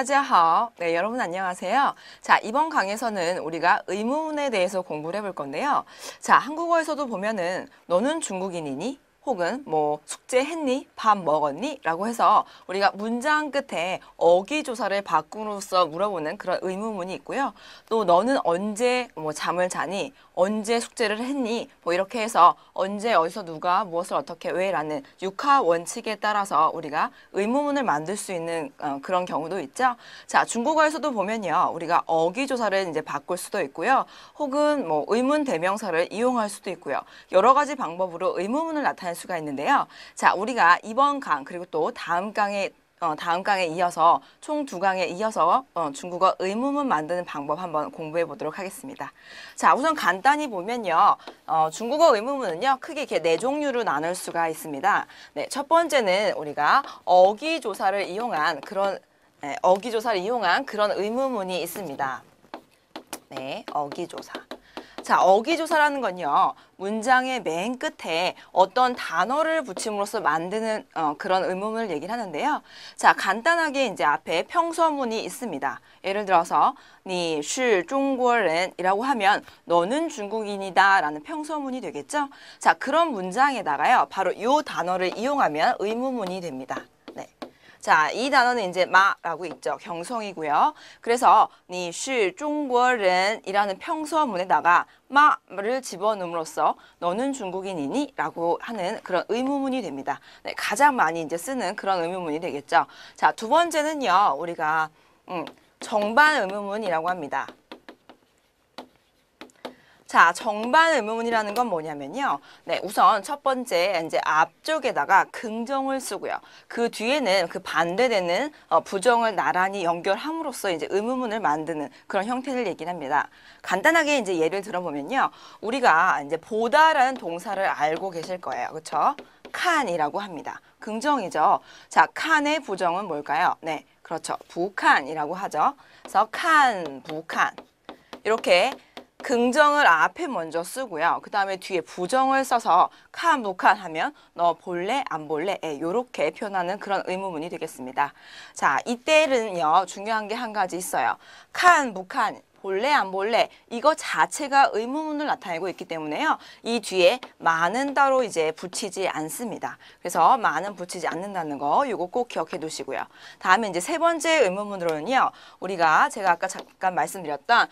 大家好. 네, 여러분 안녕하세요. 자, 이번 강에서는 우리가 의문문에 대해서 공부를 해볼 건데요. 자, 한국어에서도 보면은 너는 중국인이니? 혹은 뭐 숙제했니? 밥 먹었니? 라고 해서 우리가 문장 끝에 어기조사를 바꿈으로써 물어보는 그런 의문문이 있고요. 또 너는 언제 뭐 잠을 자니? 언제 숙제를 했니? 뭐 이렇게 해서 언제 어디서 누가 무엇을 어떻게 왜라는 육하 원칙에 따라서 우리가 의문문을 만들 수 있는 그런 경우도 있죠. 자, 중국어에서도 보면요. 우리가 어기조사를 이제 바꿀 수도 있고요. 혹은 뭐 의문 대명사를 이용할 수도 있고요. 여러 가지 방법으로 의문문을 나타낼 수가 있는데요. 자, 우리가 이번 강 그리고 또 다음 강에 이어서 총 2강에 이어서 중국어 의문문 만드는 방법 한번 공부해 보도록 하겠습니다. 자, 우선 간단히 보면요. 중국어 의문문은요. 크게 이렇게 4종류로 나눌 수가 있습니다. 네, 첫 번째는 우리가 어기조사를 이용한 그런 의문문이 있습니다. 네, 어기조사. 자, 어기조사라는 건요. 문장의 맨 끝에 어떤 단어를 붙임으로써 만드는 그런 의문문을 얘기를 하는데요. 자, 간단하게 이제 앞에 평서문이 있습니다. 예를 들어서 你是中国人이라고 하면 너는 중국인이다 라는 평서문이 되겠죠. 자, 그런 문장에다가요. 바로 이 단어를 이용하면 의문문이 됩니다. 네. 자, 이 단어는 이제 마라고 있죠. 경성이고요. 그래서 你是中国人이라는 평서문에다가 마를 집어넣음으로써 너는 중국인이니? 라고 하는 그런 의문문이 됩니다. 네, 가장 많이 이제 쓰는 그런 의문문이 되겠죠. 자, 두 번째는요. 우리가 정반 의문문이라고 합니다. 자, 정반 의문문이라는 건 뭐냐면요. 네, 우선 첫 번째 이제 앞쪽에다가 긍정을 쓰고요. 그 뒤에는 그 반대되는 부정을 나란히 연결함으로써 이제 의문문을 만드는 그런 형태를 얘기를 합니다. 간단하게 이제 예를 들어보면요. 우리가 이제 보다라는 동사를 알고 계실 거예요. 그렇죠? 칸이라고 합니다. 긍정이죠. 자, 칸의 부정은 뭘까요? 네, 그렇죠. 북한이라고 하죠. 그래서 칸, 북한. 이렇게 긍정을 앞에 먼저 쓰고요. 그 다음에 뒤에 부정을 써서 칸, 북한 하면 너 볼래, 안 볼래? 이렇게 표현하는 그런 의문문이 되겠습니다. 자, 이때는요. 중요한 게 한 가지 있어요. 칸, 북한, 볼래, 안 볼래? 이거 자체가 의문문을 나타내고 있기 때문에요. 이 뒤에 많은 따로 이제 붙이지 않습니다. 그래서 많은 붙이지 않는다는 거 이거 꼭 기억해 두시고요. 다음에 이제 세 번째 의문문으로는요. 우리가 제가 아까 잠깐 말씀드렸던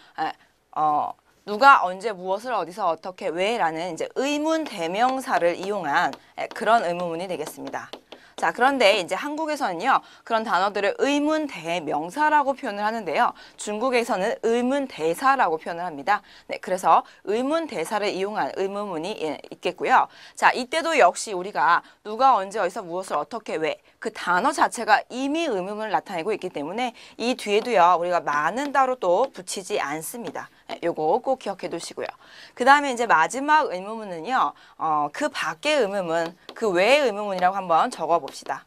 누가 언제 무엇을 어디서 어떻게 왜라는 이제 의문 대명사를 이용한 그런 의문문이 되겠습니다. 자, 그런데 이제 한국에서는요. 그런 단어들을 의문 대명사라고 표현을 하는데요. 중국에서는 의문 대사라고 표현을 합니다. 네, 그래서 의문 대사를 이용한 의문문이 있겠고요. 자, 이때도 역시 우리가 누가 언제 어디서 무엇을 어떻게 왜 그 단어 자체가 이미 의문문을 나타내고 있기 때문에 이 뒤에도요. 우리가 많은 따로 또 붙이지 않습니다. 요거 꼭 기억해 두시고요. 그 다음에 이제 마지막 의문문은요. 그 밖의 의문문, 그 외의 의문문이라고 한번 적어 봅시다.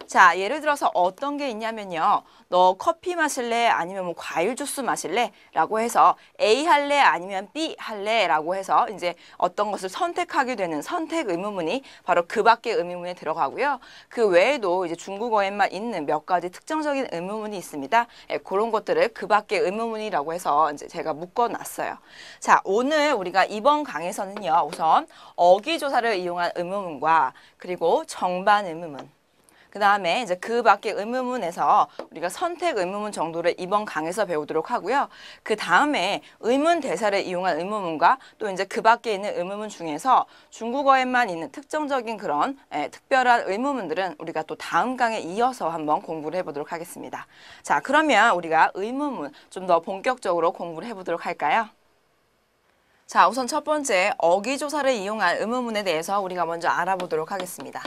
자, 예를 들어서 어떤 게 있냐면요. 너 커피 마실래? 아니면 뭐 과일 주스 마실래? 라고 해서 A 할래? 아니면 B 할래? 라고 해서 이제 어떤 것을 선택하게 되는 선택 의문문이 바로 그 밖의 의문문에 들어가고요. 그 외에도 이제 중국어에만 있는 몇 가지 특정적인 의문문이 있습니다. 그런 것들을 그 밖의 의문문이라고 해서 이제 제가 묶어 놨어요. 자, 오늘 우리가 이번 강에서는요. 우선 어기조사를 이용한 의문문과 그리고 정반 의문문 그 다음에 이제 그 밖의 의문문에서 우리가 선택 의문문 정도를 이번 강에서 배우도록 하고요. 그 다음에 의문 대사를 이용한 의문문과 또 이제 그 밖에 있는 의문문 중에서 중국어에만 있는 특정적인 그런 특별한 의문문들은 우리가 또 다음 강에 이어서 한번 공부를 해보도록 하겠습니다. 자, 그러면 우리가 의문문 좀 더 본격적으로 공부를 해보도록 할까요? 자, 우선 첫 번째 어기조사를 이용한 의문문에 대해서 우리가 먼저 알아보도록 하겠습니다.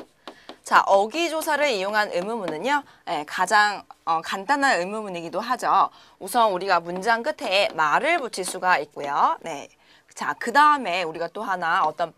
자, 어기조사를 이용한 의문문은요. 가장 간단한 의문문이기도 하죠. 우선 우리가 문장 끝에 말을 붙일 수가 있고요. 네. 자, 그 다음에 우리가 또 하나 어떤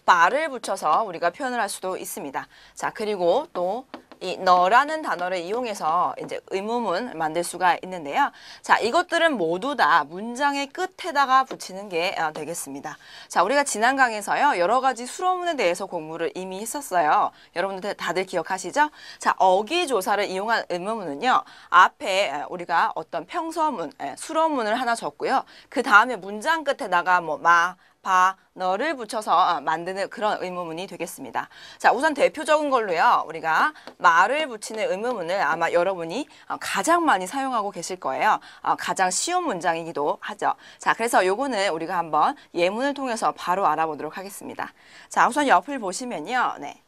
말을 붙여서 우리가 표현을 할 수도 있습니다. 자, 그리고 또 이 너라는 단어를 이용해서 이제 의문문 만들 수가 있는데요. 자, 이것들은 모두 다 문장의 끝에다가 붙이는 게 되겠습니다. 자, 우리가 지난 강에서요. 여러 가지 수로문에 대해서 공부를 이미 했었어요. 여러분들 다들 기억하시죠? 자, 어기조사를 이용한 의문문은요. 앞에 우리가 어떤 평서문, 수로문을 하나 적고요. 그 다음에 문장 끝에다가 뭐 마, 바, 너를 붙여서 만드는 그런 의문문이 되겠습니다. 자, 우선 대표적인 걸로요. 우리가 마를 붙이는 의문문을 아마 여러분이 가장 많이 사용하고 계실 거예요. 가장 쉬운 문장이기도 하죠. 자, 그래서 요거는 우리가 한번 예문을 통해서 바로 알아보도록 하겠습니다. 자, 우선 옆을 보시면요. 네.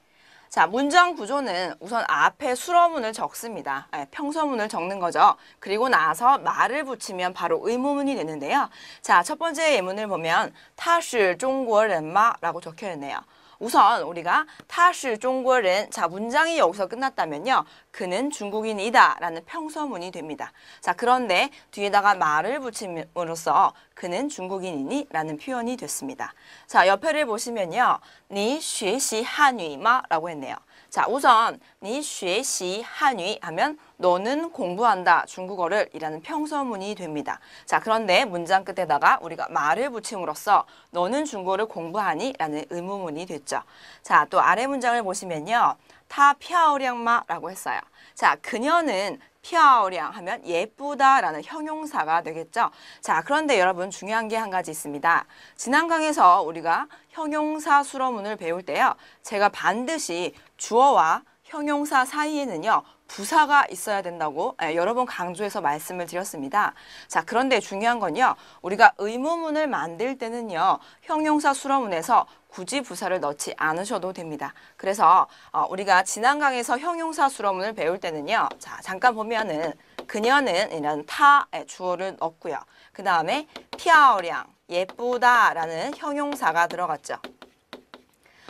자, 문장 구조는 우선 앞에 수로문을 적습니다. 평서문을 적는 거죠. 그리고 나서 말을 붙이면 바로 의문문이 되는데요. 자, 첫 번째 예문을 보면 他是中国人吗? 라고 적혀 있네요. 우선 우리가 他是中国人, 자, 문장이 여기서 끝났다면요. 그는 중국인이다 라는 평서문이 됩니다. 자, 그런데 뒤에다가 말을 붙임으로써 그는 중국인이니? 라는 표현이 됐습니다. 자, 옆에를 보시면요. 你学习汉语吗? 라고 했네요. 자, 우선 你学习汉语 하면 너는 공부한다 중국어를 이라는 평서문이 됩니다. 자, 그런데 문장 끝에다가 우리가 말을 붙임으로써 너는 중국어를 공부하니? 라는 의문문이 됐죠. 자, 또 아래 문장을 보시면요. 她漂亮吗? 라고 했어요. 자, 그녀는 漂亮 하면 예쁘다라는 형용사가 되겠죠. 자, 그런데 여러분 중요한 게 한 가지 있습니다. 지난 강에서 우리가 형용사 수로문을 배울 때요. 제가 반드시 주어와 형용사 사이에는요. 부사가 있어야 된다고 여러 번 강조해서 말씀을 드렸습니다. 자, 그런데 중요한 건요. 우리가 의문문을 만들 때는요. 형용사 수로문에서 굳이 부사를 넣지 않으셔도 됩니다. 그래서 우리가 지난 강에서 형용사 수로문을 배울 때는요. 자, 잠깐 보면은 그녀는 이런 타의 주어를 넣고요. 그 다음에 漂亮, 예쁘다라는 형용사가 들어갔죠.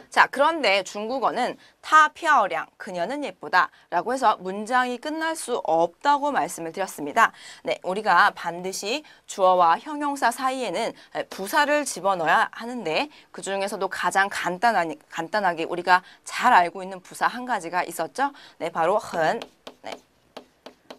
자, 그런데 중국어는 她漂亮, 그녀는 예쁘다 라고 해서 문장이 끝날 수 없다고 말씀을 드렸습니다. 네, 우리가 반드시 주어와 형용사 사이에는 부사를 집어넣어야 하는데 그 중에서도 가장 간단하게 우리가 잘 알고 있는 부사 한 가지가 있었죠. 네, 바로 很. 네.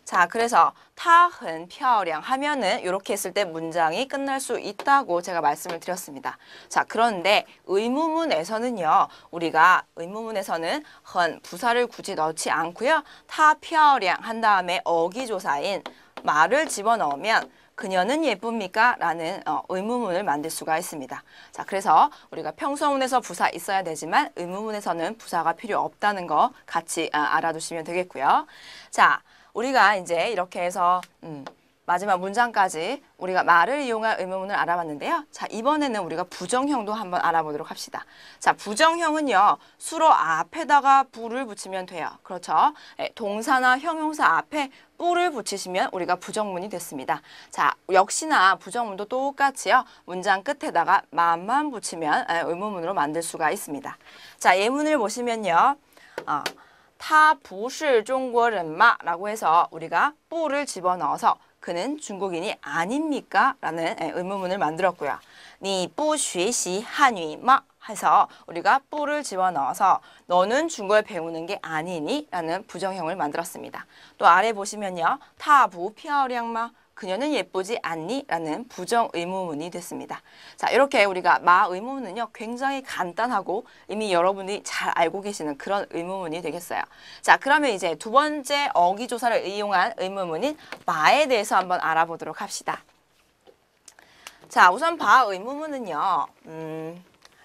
자, 그래서 她很漂亮 하면은 이렇게 했을 때 문장이 끝날 수 있다고 제가 말씀을 드렸습니다. 자, 그런데 의문문에서는요. 우리가 의문문에서는 很 부사를 굳이 넣지 않고요. 她漂亮한 다음에 어기조사인 말을 집어넣으면 그녀는 예쁩니까? 라는 의문문을 만들 수가 있습니다. 자, 그래서 우리가 평서문에서 부사 있어야 되지만 의문문에서는 부사가 필요 없다는 거 같이 알아두시면 되겠고요. 자, 우리가 이제 이렇게 해서 마지막 문장까지 우리가 말을 이용한 의문문을 알아봤는데요. 자, 이번에는 우리가 부정형도 한번 알아보도록 합시다. 자, 부정형은요. 수로 앞에다가 부를 붙이면 돼요. 그렇죠? 동사나 형용사 앞에 뿌를 붙이시면 우리가 부정문이 됐습니다. 자, 역시나 부정문도 똑같이요. 문장 끝에다가 만만 붙이면 의문문으로 만들 수가 있습니다. 자, 예문을 보시면요. 他不是中国人吗? 라고 해서 우리가 뿌를 집어넣어서 그는 중국인이 아닙니까? 라는 의문문을 만들었고요. 你不学习汉语吗? 해서 우리가 뿌를 집어넣어서 너는 중국어를 배우는 게 아니니? 라는 부정형을 만들었습니다. 또 아래 보시면요. 她不漂亮吗? 그녀는 예쁘지 않니? 라는 부정 의문문이 됐습니다. 자, 이렇게 우리가 마 의문문은요. 굉장히 간단하고 이미 여러분이 잘 알고 계시는 그런 의문문이 되겠어요. 자, 그러면 이제 두 번째 어기조사를 이용한 의문문인 바에 대해서 한번 알아보도록 합시다. 자, 우선 바 의문문은요.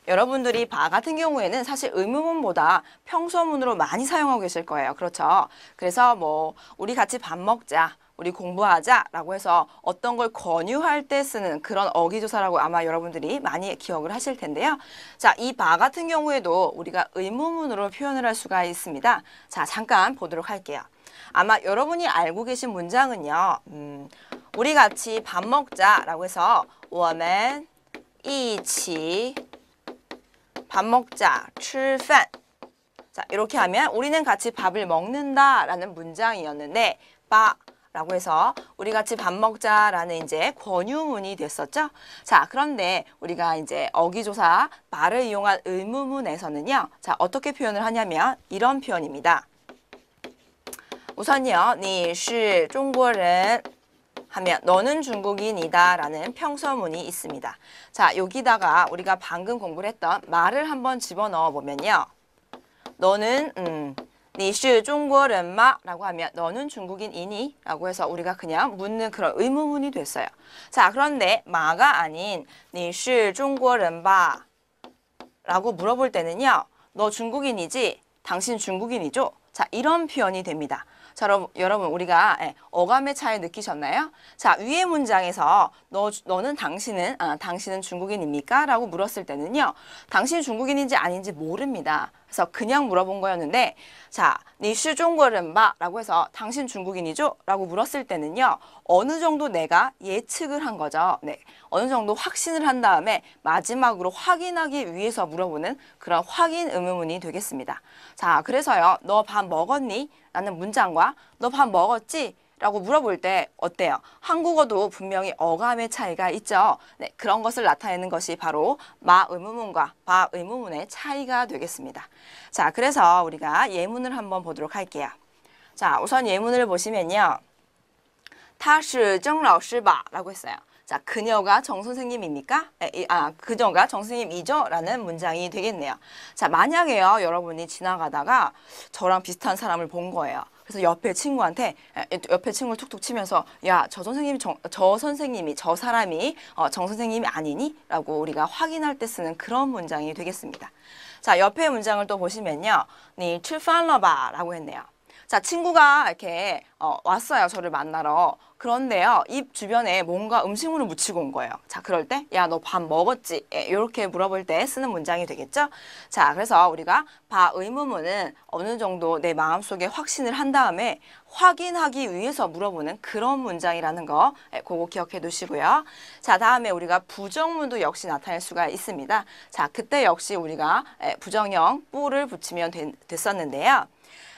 여러분들이 바 같은 경우에는 사실 의문문보다 평서문으로 많이 사용하고 계실 거예요. 그렇죠? 그래서 뭐 우리 같이 밥 먹자. 우리 공부하자 라고 해서 어떤 걸 권유할 때 쓰는 그런 어기조사라고 아마 여러분들이 많이 기억을 하실 텐데요. 자, 이 바 같은 경우에도 우리가 의문문으로 표현을 할 수가 있습니다. 자, 잠깐 보도록 할게요. 아마 여러분이 알고 계신 문장은요. 우리 같이 밥 먹자 라고 해서 我们一起밥 먹자, 吃饭. 자, 이렇게 하면 우리는 같이 밥을 먹는다 라는 문장이었는데 바 라고 해서 우리 같이 밥 먹자라는 이제 권유문이 됐었죠. 자, 그런데 우리가 이제 어기조사 바를 이용한 의문문에서는요. 자, 어떻게 표현을 하냐면 이런 표현입니다. 우선요, 你是中国人 하면 너는 중국인이다 라는 평서문이 있습니다. 자, 여기다가 우리가 방금 공부를 했던 말을 한번 집어넣어 보면요. 너는 你是中国人吗? 라고 하면 너는 중국인이니? 라고 해서 우리가 그냥 묻는 그런 의문문이 됐어요. 자, 그런데 마가 아닌 你是中国人吧? 라고 물어볼 때는요. 너 중국인이지? 당신 중국인이죠? 자, 이런 표현이 됩니다. 자, 여러분 우리가 어감의 차이 느끼셨나요? 자, 위의 문장에서 너는 당신은 중국인입니까? 라고 물었을 때는요. 당신이 중국인인지 아닌지 모릅니다. 그래서 그냥 물어본 거였는데 자, 你是中国人吧? 라고 해서 당신 중국인이죠? 라고 물었을 때는요. 어느 정도 내가 예측을 한 거죠. 네, 어느 정도 확신을 한 다음에 마지막으로 확인하기 위해서 물어보는 그런 확인 의문문이 되겠습니다. 자, 그래서요. 너 밥 먹었니? 라는 문장과 너 밥 먹었지? 라고 물어볼 때 어때요? 한국어도 분명히 어감의 차이가 있죠. 네, 그런 것을 나타내는 것이 바로 마 의문문과 바 의문문의 차이가 되겠습니다. 자, 그래서 우리가 예문을 한번 보도록 할게요. 자, 우선 예문을 보시면요. 他是郑老师吧? 라고 했어요. 자, 그녀가 정 선생님입니까? 그녀가 정 선생님이죠? 라는 문장이 되겠네요. 자, 만약에요, 여러분이 지나가다가 저랑 비슷한 사람을 본 거예요. 그래서 옆에 친구한테, 옆에 친구를 툭툭 치면서, 야, 저 선생님이, 저 사람이 정 선생님이 아니니? 라고 우리가 확인할 때 쓰는 그런 문장이 되겠습니다. 자, 옆에 문장을 또 보시면요. 你吃饭了吧? 라고 했네요. 자, 친구가 이렇게 왔어요. 저를 만나러. 그런데요, 입 주변에 뭔가 음식물을 묻히고 온 거예요. 자, 그럴 때, 야, 너 밥 먹었지? 이렇게 물어볼 때 쓰는 문장이 되겠죠? 자, 그래서 우리가 바 의문문은 어느 정도 내 마음속에 확신을 한 다음에 확인하기 위해서 물어보는 그런 문장이라는 거, 그거 기억해 두시고요. 자, 다음에 우리가 부정문도 역시 나타낼 수가 있습니다. 자, 그때 역시 우리가 부정형 뿌를 붙이면 됐었는데요.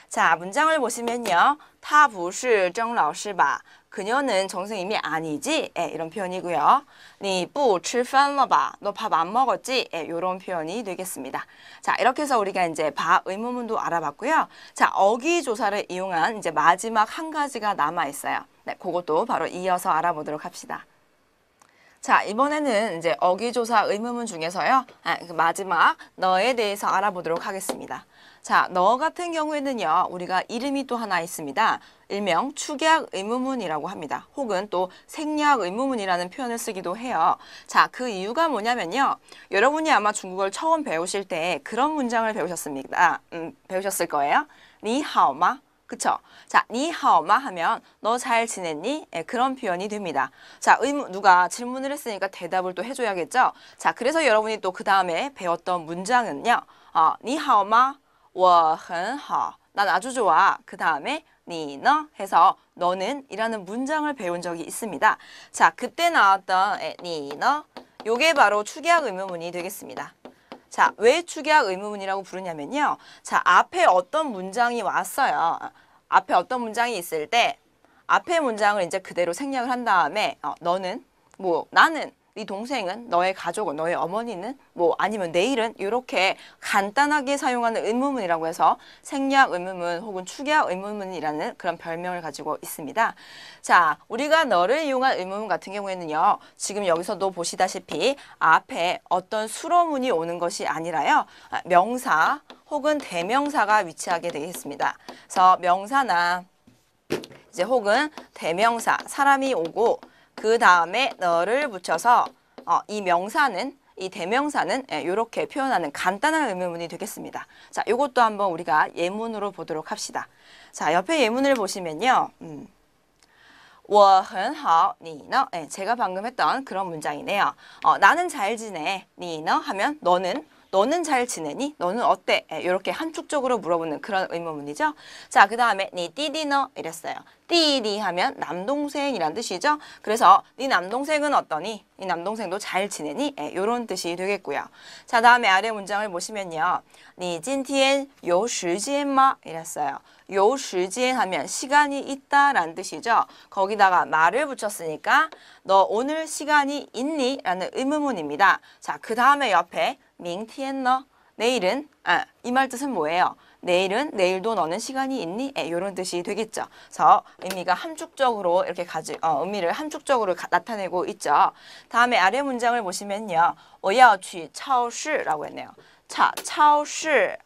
자, 문장을 보시면요. 他不是郑老师吧? 그녀는 정 선생님이 아니지? 이런 표현이고요. 你不吃饭了吧? 너 밥 안 먹었지? 이런 표현이 되겠습니다. 자, 이렇게 해서 우리가 이제 바 의문문도 알아봤고요. 자, 어기조사를 이용한 이제 마지막 한 가지가 남아 있어요. 네, 그것도 바로 이어서 알아보도록 합시다. 자, 이번에는 이제 어기조사 의문문 중에서요. 그 마지막 너에 대해서 알아보도록 하겠습니다. 자, 너 같은 경우에는요. 우리가 이름이 또 하나 있습니다. 일명 축약 의문문이라고 합니다. 혹은 또 생략 의문문이라는 표현을 쓰기도 해요. 자, 그 이유가 뭐냐면요. 여러분이 아마 중국어를 처음 배우실 때 그런 문장을 배우셨습니다. 배우셨을 거예요. 你好吗? 그쵸? 자, 你好吗? 하면 너 잘 지냈니? 그런 표현이 됩니다. 자, 누가 질문을 했으니까 대답을 또 해줘야겠죠? 자, 그래서 여러분이 또 그 다음에 배웠던 문장은요. 你好吗? 我很好. 난 아주 좋아. 그 다음에 你呢? 해서 너는 이라는 문장을 배운 적이 있습니다. 자, 그때 나왔던 你呢? 요게 바로 축약 의문문이 되겠습니다. 자, 왜 축약 의문문이라고 부르냐면요. 자, 앞에 어떤 문장이 왔어요. 앞에 어떤 문장이 있을 때 앞에 문장을 이제 그대로 생략을 한 다음에 너는, 나는, 네 동생은, 너의 가족은, 너의 어머니는, 아니면 내일은 이렇게 간단하게 사용하는 의문문이라고 해서 생략 의문문 혹은 축약 의문문이라는 그런 별명을 가지고 있습니다. 자, 우리가 너를 이용한 의문문 같은 경우에는요. 지금 여기서도 보시다시피 앞에 어떤 수로문이 오는 것이 아니라요. 명사 혹은 대명사가 위치하게 되겠습니다. 그래서 명사나 이제 혹은 대명사, 사람이 오고 그 다음에 너를 붙여서 이 대명사는 이렇게 표현하는 간단한 의문문이 되겠습니다. 자, 이것도 한번 우리가 예문으로 보도록 합시다. 자, 옆에 예문을 보시면요. 我很好, 你呢? 제가 방금 했던 그런 문장이네요. 나는 잘 지내. 你呢? 하면 너는 잘 지내니? 너는 어때? 이렇게 한축적으로 물어보는 그런 의문문이죠. 자, 그 다음에 니 띠디너 이랬어요. 띠디 하면 남동생이란 뜻이죠. 그래서 네 남동생은 어떠니? 네 남동생도 잘 지내니? 이런 뜻이 되겠고요. 자, 다음에 아래 문장을 보시면요. 니今天有时间吗? 이랬어요. 有时间 하면 시간이 있다라는 뜻이죠. 거기다가 말을 붙였으니까 너 오늘 시간이 있니? 라는 의문문입니다. 자, 그 다음에 옆에 明天呢? 내일은 이 말 뜻은 뭐예요? 내일은 내일도 너는 시간이 있니? 이런 뜻이 되겠죠. 그래서 의미가 함축적으로 이렇게 의미를 함축적으로 나타내고 있죠. 다음에 아래 문장을 보시면요. 我要去超市라고 했네요. 자, 超市.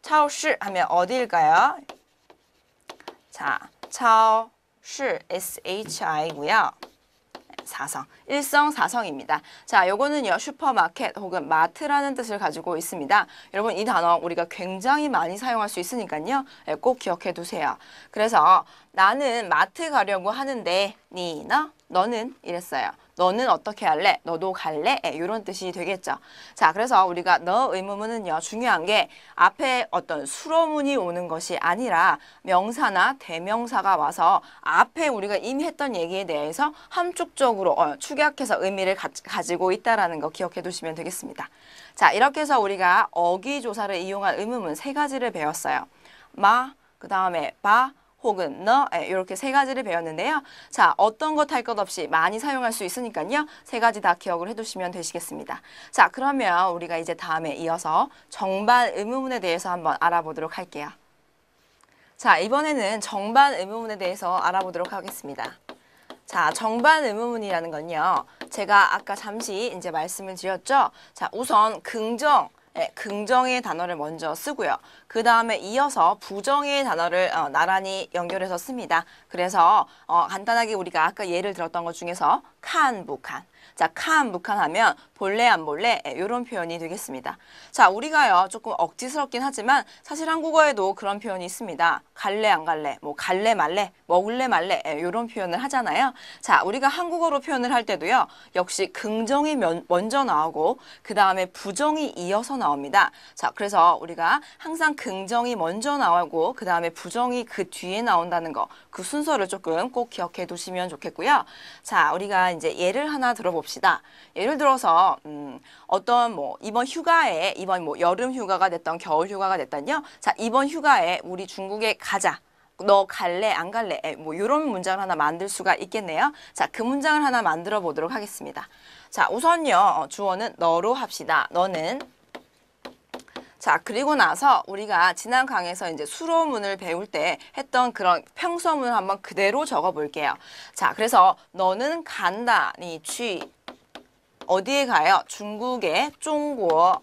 超市 하면 어디일까요? 자, 超市 SHI고요. 사성, 일성사성입니다. 자, 요거는요, 슈퍼마켓 혹은 마트라는 뜻을 가지고 있습니다. 여러분, 이 단어 우리가 굉장히 많이 사용할 수 있으니까요. 꼭 기억해 두세요. 그래서 나는 마트 가려고 하는데, 너는 이랬어요. 너는 어떻게 할래? 너도 갈래? 이런 뜻이 되겠죠. 자, 그래서 우리가 너 의문문은요, 중요한 게 앞에 어떤 수로문이 오는 것이 아니라 명사나 대명사가 와서 앞에 우리가 이미 했던 얘기에 대해서 함축적으로 축약해서 의미를 가지고 있다는 거 기억해 두시면 되겠습니다. 자, 이렇게 해서 우리가 어기조사를 이용한 의문문 3가지를 배웠어요. 그 다음에 혹은 너 이렇게 3가지를 배웠는데요. 자, 어떤 것 할 것 없이 많이 사용할 수 있으니까요. 3가지 다 기억을 해두시면 되시겠습니다. 자, 그러면 우리가 이제 다음에 이어서 정반 의문문에 대해서 한번 알아보도록 할게요. 자, 이번에는 정반 의문문에 대해서 알아보도록 하겠습니다. 자, 정반 의문문이라는 건요. 제가 아까 잠시 이제 말씀을 드렸죠. 자, 우선 긍정의 단어를 먼저 쓰고요. 그 다음에 이어서 부정의 단어를 나란히 연결해서 씁니다. 그래서 간단하게 우리가 아까 예를 들었던 것 중에서 칸, 북한. 자, 칸, 북한 하면 볼래, 안 볼래? 이런 표현이 되겠습니다. 자, 우리가요, 조금 억지스럽긴 하지만 사실 한국어에도 그런 표현이 있습니다. 갈래, 안 갈래? 뭐, 갈래, 말래? 먹을래, 말래? 이런 표현을 하잖아요. 자, 우리가 한국어로 표현을 할 때도요, 역시 긍정이 먼저 나오고, 그 다음에 부정이 이어서 나옵니다. 자, 그래서 우리가 항상 긍정이 먼저 나오고, 그 다음에 부정이 그 뒤에 나온다는 거, 그 순서를 조금 꼭 기억해 두시면 좋겠고요. 자, 우리가 이제 예를 하나 들어봅시다. 예를 들어서 어떤 이번 휴가에 이번 여름 휴가가 됐던 겨울 휴가가 됐던요. 자, 이번 휴가에 우리 중국에 가자. 너 갈래 안 갈래? 이런 문장을 하나 만들 수가 있겠네요. 자, 그 문장을 하나 만들어 보도록 하겠습니다. 자, 우선요. 주어는 너로 합시다. 너는 자, 그리고 나서 우리가 지난 강에서 이제 수로문을 배울 때 했던 그런 평서문을 한번 그대로 적어 볼게요. 자, 그래서 너는 간다. 니 취 어디에 가요? 중국에 중국.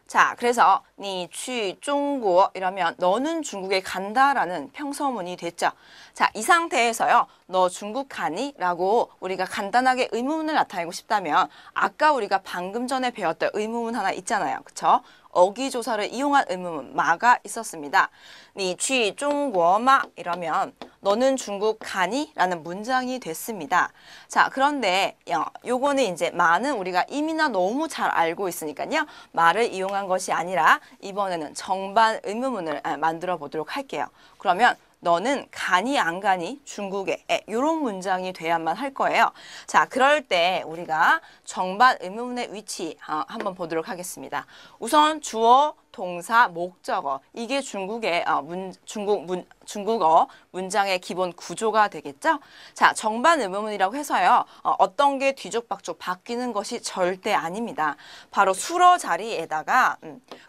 자, 그래서 니 취 중국 이러면 너는 중국에 간다라는 평서문이 됐죠. 자, 이 상태에서요. 너 중국 가니? 라고 우리가 간단하게 의문문을 나타내고 싶다면 아까 우리가 방금 전에 배웠던 의문문 하나 있잖아요. 그쵸? 어기조사를 이용한 의문문 마가 있었습니다. 니 취 중국 마 이러면 너는 중국 가니? 라는 문장이 됐습니다. 자, 그런데 요거는 이제 마는 우리가 이미나 너무 잘 알고 있으니까요. 마를 이용한 것이 아니라 이번에는 정반 의문문을 만들어 보도록 할게요. 그러면 너는 가니 안 가니 중국에 이런 문장이 돼야만 할 거예요. 자, 그럴 때 우리가 정반 의문문의 위치 한번 보도록 하겠습니다. 우선 주어, 동사, 목적어 이게 중국의 중국어 문장의 기본 구조가 되겠죠. 자, 정반 의문문이라고 해서요. 어떤 게 뒤죽박죽 바뀌는 것이 절대 아닙니다. 바로 수로 자리에다가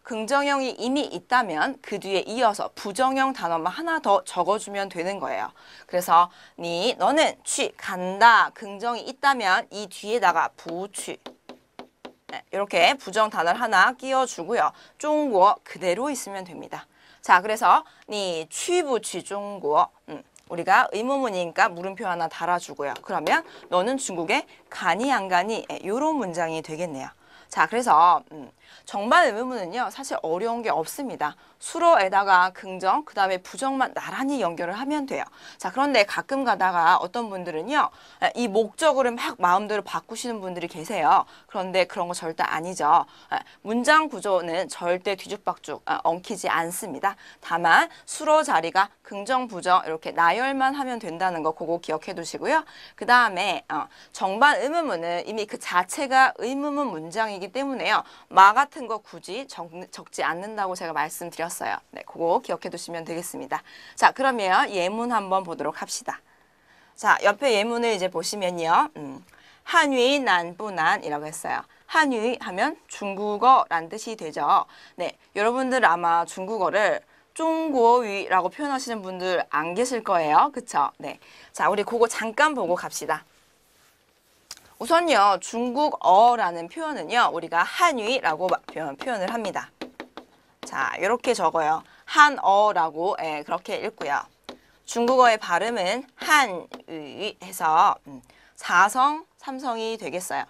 긍정형이 이미 있다면 그 뒤에 이어서 부정형 단어만 하나 더 적어주면 되는 거예요. 그래서 너는 취 간다 긍정이 있다면 이 뒤에다가 부취 이렇게 부정 단어를 하나 끼워주고요. 중국 그대로 있으면 됩니다. 자, 그래서 니 취부취 중국 우리가 의문문이니까 물음표 하나 달아주고요. 그러면 너는 중국에 가니 안 가니 이런 문장이 되겠네요. 자, 그래서 정반 의문문은요. 사실 어려운 게 없습니다. 수로에다가 긍정, 그 다음에 부정만 나란히 연결을 하면 돼요. 자, 그런데 가끔 가다가 어떤 분들은요. 이 목적어를 막 마음대로 바꾸시는 분들이 계세요. 그런데 그런 거 절대 아니죠. 문장 구조는 절대 뒤죽박죽 엉키지 않습니다. 다만 수로 자리가 긍정, 부정 이렇게 나열만 하면 된다는 거 그거 기억해 두시고요. 그 다음에 정반 의문문은 이미 그 자체가 의문문 문장이기 때문에요. 마 같은 거 굳이 적지 않는다고 제가 말씀드렸어요. 네, 그거 기억해 두시면 되겠습니다. 자, 그러면 예문 한번 보도록 합시다. 자, 옆에 예문을 이제 보시면요. 한위 난부난이라고 했어요. 한위 하면 중국어란 뜻이 되죠. 네, 여러분들 아마 중국어를 중국어라고 표현하시는 분들 안 계실 거예요. 그쵸? 네. 자, 우리 그거 잠깐 보고 갑시다. 우선요, 중국어라는 표현은요, 우리가 한위라고 표현을 합니다. 자, 이렇게 적어요. 한어라고 그렇게 읽고요. 중국어의 발음은 한위 해서 사성, 삼성이 되겠어요.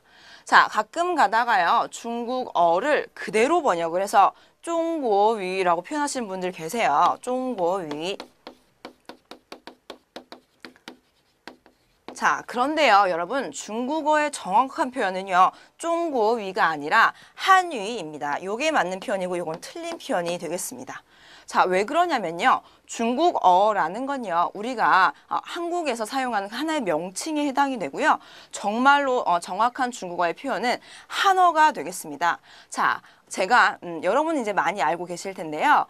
자, 가끔 가다가요, 중국어를 그대로 번역을 해서 중국어위라고 표현하시는 분들 계세요. 중국어위. 자, 그런데요, 여러분, 중국어의 정확한 표현은요, 중국어위가 아니라 한위입니다. 요게 맞는 표현이고, 요건 틀린 표현이 되겠습니다. 자, 왜 그러냐면요, 중국어라는 건요, 우리가 한국에서 사용하는 하나의 명칭에 해당이 되고요, 정말로 정확한 중국어의 표현은 한어가 되겠습니다. 자, 제가 여러분 이제 많이 알고 계실 텐데요.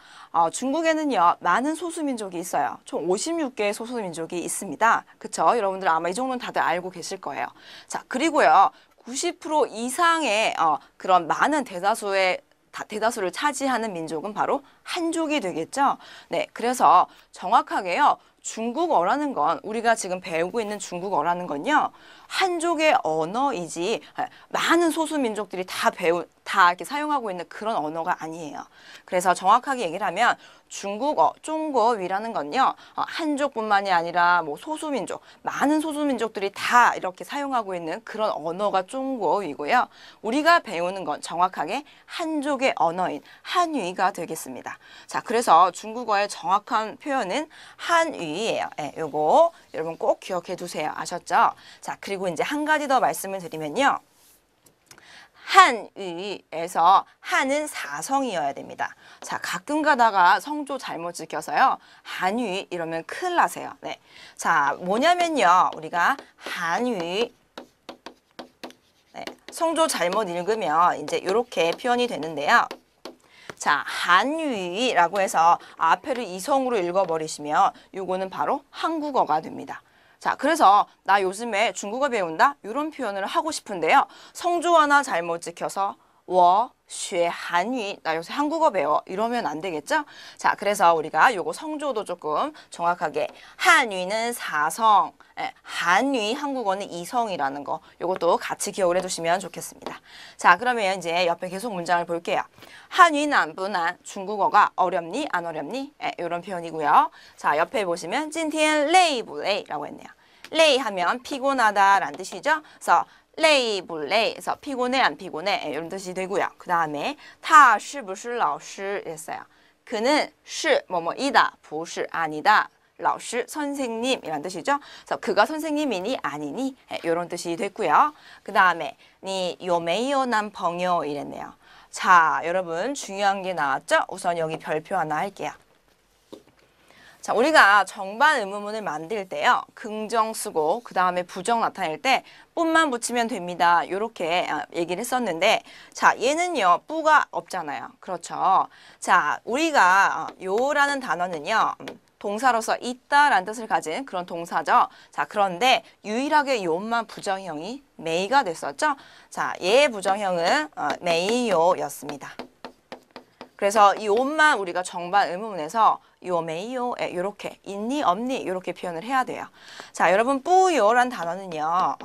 중국에는요, 많은 소수민족이 있어요. 총 56개의 소수민족이 있습니다. 그쵸? 여러분들 아마 이 정도는 다들 알고 계실 거예요. 자, 그리고요, 90% 이상의 그런 많은 대다수를 차지하는 민족은 바로 한족이 되겠죠. 네, 그래서 정확하게요, 중국어라는 건 우리가 지금 배우고 있는 중국어라는 건요, 한족의 언어이지 많은 소수 민족들이 다 이렇게 사용하고 있는 그런 언어가 아니에요. 그래서 정확하게 얘기를 하면 중국어, 중국어위라는 건요, 한족뿐만이 아니라 뭐 소수민족, 많은 소수민족들이 다 이렇게 사용하고 있는 그런 언어가 중국어위고요. 우리가 배우는 건 정확하게 한족의 언어인 한위가 되겠습니다. 자, 그래서 중국어의 정확한 표현은 한위예요. 요거 여러분 꼭 기억해 두세요. 아셨죠? 자, 그리고 이제 한 가지 더 말씀을 드리면요. 한위에서 한은 사성이어야 됩니다. 자, 가끔 가다가 성조 잘못 지켜서요, 한위 이러면 큰일 나세요. 네. 자, 뭐냐면요, 우리가 한위, 네, 성조 잘못 읽으면 이제 이렇게 표현이 되는데요. 자, 한위라고 해서 앞에를 이성으로 읽어버리시면 요거는 바로 한국어가 됩니다. 자, 그래서 나 요즘에 중국어 배운다? 이런 표현을 하고 싶은데요. 성조 하나 잘못 지켜서 我学韩语, 나 요새 한국어 배워. 이러면 안 되겠죠? 자, 그래서 우리가 요거 성조도 조금 정확하게 한위는 사성, 한위 한국어는 이성이라는 거, 요것도 같이 기억을 해두시면 좋겠습니다. 자, 그러면 이제 옆에 계속 문장을 볼게요. 한위 난부난, 중국어가 어렵니 안 어렵니? 이런 표현이고요. 자, 옆에 보시면 今天累不累라고 했네요.累하면 피곤하다라는 뜻이죠. 그래서累不累, 그래서 피곤해 안 피곤해 이런 뜻이 되고요. 그 다음에 他是不是老师 이랬어요. 그는 是 뭐뭐이다, 不是 아니다, 老师 선생님이란 뜻이죠. 그래서 그가 선생님이니 아니니 이런 뜻이 됐고요. 그 다음에 你有没有男朋友 이랬네요. 자, 여러분 중요한 게 나왔죠? 우선 여기 별표 하나 할게요. 자, 우리가 정반 의문문을 만들 때요, 긍정 쓰고 그 다음에 부정 나타낼 때 뿐만 붙이면 됩니다. 이렇게 얘기를 했었는데, 자, 얘는요, 뿌가 없잖아요. 그렇죠. 자, 우리가 요라는 단어는요, 동사로서 있다라는 뜻을 가진 그런 동사죠. 자, 그런데 유일하게 요만 부정형이 메이가 됐었죠. 자, 얘의 부정형은 메이요였습니다. 그래서 이 옷만 우리가 정반 의문문에서 요 메이요 이렇게 있니 없니 이렇게 표현을 해야 돼요. 자, 여러분 뿌요란 단어는요,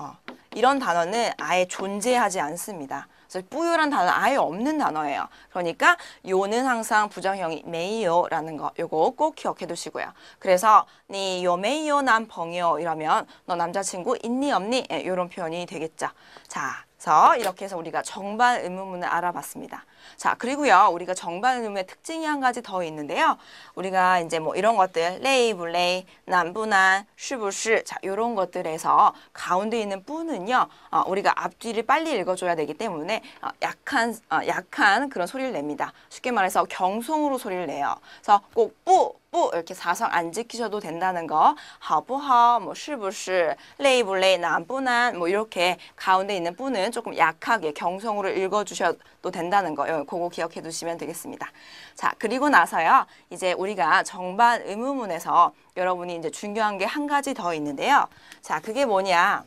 이런 단어는 아예 존재하지 않습니다. 그래서 뿌요란 단어는 아예 없는 단어예요. 그러니까 요는 항상 부정형이 메이요라는 거, 요거 꼭 기억해 두시고요. 그래서 니 요 메이요 난 벙요 이러면 너 남자친구 있니 없니 이런 표현이 되겠죠. 자, 그래서 이렇게 해서 우리가 정반 의문문을 알아봤습니다. 자, 그리고요, 우리가 정반 의문문의 특징이 한 가지 더 있는데요. 우리가 이제 뭐 이런 것들, 레이 불레이, 난부난, 쉬부쉬, 자, 이런 것들에서 가운데 있는 뿌는요, 우리가 앞뒤를 빨리 읽어줘야 되기 때문에 약한 그런 소리를 냅니다. 쉽게 말해서 경성으로 소리를 내요. 그래서 꼭 뿌 이렇게 사성 안 지키셔도 된다는 거. 好不好, 뭐 是不是, 累不累, 难不难, 뭐 이렇게 가운데 있는 뿌는 조금 약하게 경성으로 읽어주셔도 된다는 거. 그거 기억해 두시면 되겠습니다. 자, 그리고 나서요, 이제 우리가 정반 의문문에서 여러분이 이제 중요한 게 한 가지 더 있는데요. 자, 그게 뭐냐?